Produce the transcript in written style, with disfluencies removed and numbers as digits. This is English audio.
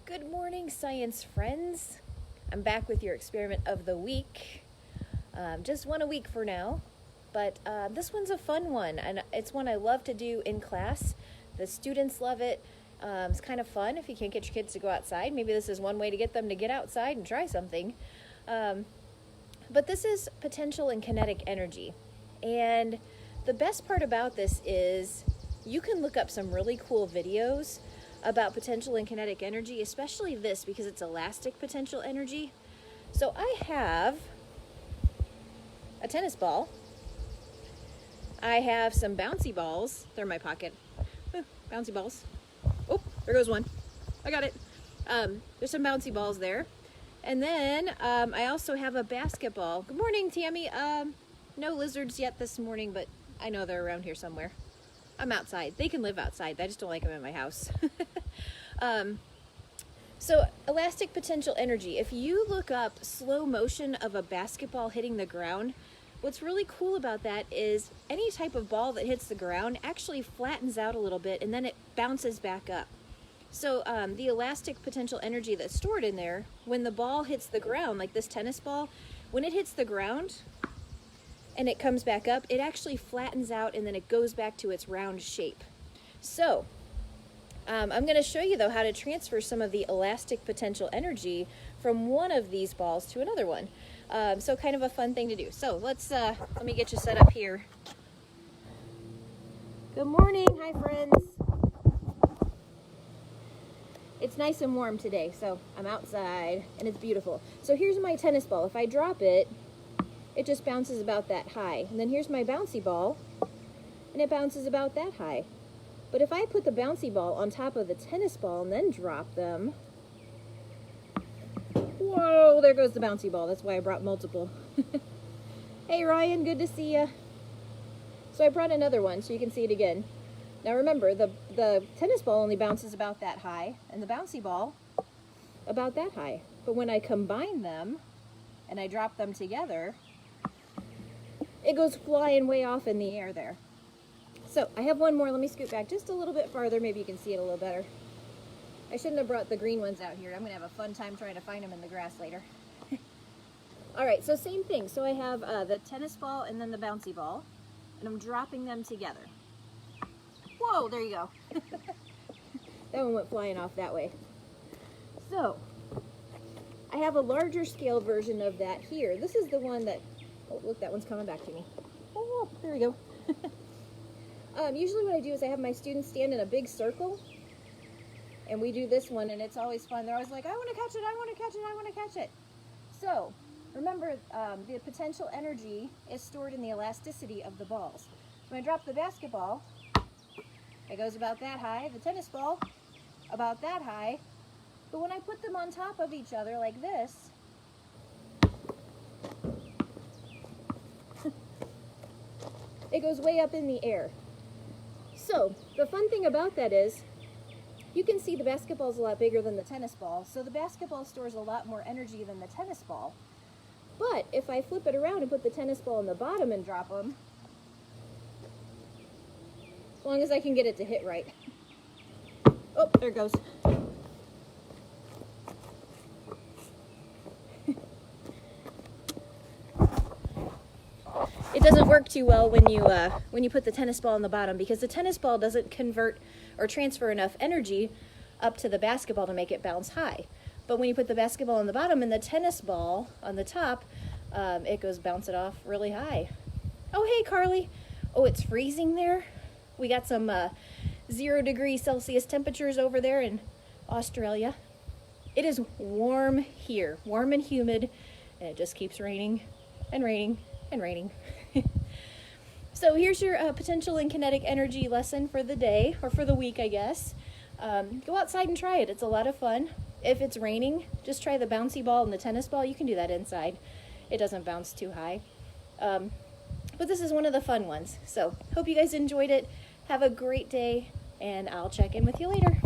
Good morning, science friends. I'm back with your experiment of the week. Just one a week for now, but this one's a fun one, and it's one I love to do in class. The students love it. It's kind of fun if you can't get your kids to go outside. Maybe this is one way to get them to get outside and try something. But this is potential and kinetic energy. And the best part about this is you can look up some really cool videos about potential and kinetic energy, especially this because it's elastic potential energy. So I have a tennis ball. I have some bouncy balls. They're in my pocket. Bouncy balls. Oh, there goes one. I got it. There's some bouncy balls there. And then I also have a basketball. Good morning, Tammy. No lizards yet this morning, but I know they're around here somewhere. I'm outside. They can live outside. I just don't like them in my house. So elastic potential energy. If you look up slow motion of a basketball hitting the ground, what's really cool about that is any type of ball that hits the ground actually flattens out a little bit and then it bounces back up. So the elastic potential energy that's stored in there, when the ball hits the ground, like this tennis ball, when it hits the ground and it comes back up, it actually flattens out and then it goes back to its round shape. So I'm going to show you though how to transfer some of the elastic potential energy from one of these balls to another one. So kind of a fun thing to do. So let me get you set up here. Good morning. Hi friends. It's nice and warm today, so I'm outside and it's beautiful. So here's my tennis ball. If I drop it, it just bounces about that high. And then here's my bouncy ball, and it bounces about that high. But if I put the bouncy ball on top of the tennis ball and then drop them, whoa, there goes the bouncy ball. That's why I brought multiple. Hey Ryan, good to see you. So I brought another one so you can see it again. Now remember, the tennis ball only bounces about that high, and the bouncy ball about that high. But when I combine them and I drop them together, it goes flying way off in the air there. So I have one more. Let me scoot back just a little bit farther. Maybe you can see it a little better. I shouldn't have brought the green ones out here. I'm going to have a fun time trying to find them in the grass later. All right, so same thing. So I have the tennis ball and then the bouncy ball, and I'm dropping them together. Whoa, there you go. That one went flying off that way. So I have a larger scale version of that here. This is the one that, oh look, that one's coming back to me. Oh, there we go. Usually what I do is I have my students stand in a big circle, and we do this one, and it's always fun. They're always like, I want to catch it, I want to catch it, I want to catch it. So remember, the potential energy is stored in the elasticity of the balls. When I drop the basketball, it goes about that high. The tennis ball, about that high. But when I put them on top of each other like this, it goes way up in the air. So the fun thing about that is you can see the basketball is a lot bigger than the tennis ball. So the basketball stores a lot more energy than the tennis ball. But if I flip it around and put the tennis ball on the bottom and drop them, as long as I can get it to hit right. Oh, there it goes. It doesn't work too well when you put the tennis ball on the bottom because the tennis ball doesn't convert or transfer enough energy up to the basketball to make it bounce high. But when you put the basketball on the bottom and the tennis ball on the top, it goes bounce it off really high. Oh, hey, Carly. Oh, it's freezing there. We got some 0 degrees Celsius temperatures over there in Australia. It is warm here, warm and humid, and it just keeps raining and raining and raining. So here's your potential and kinetic energy lesson for the day, or for the week, I guess. Go outside and try it. It's a lot of fun. If it's raining, just try the bouncy ball and the tennis ball. You can do that inside. It doesn't bounce too high. But this is one of the fun ones. So hope you guys enjoyed it. Have a great day, and I'll check in with you later.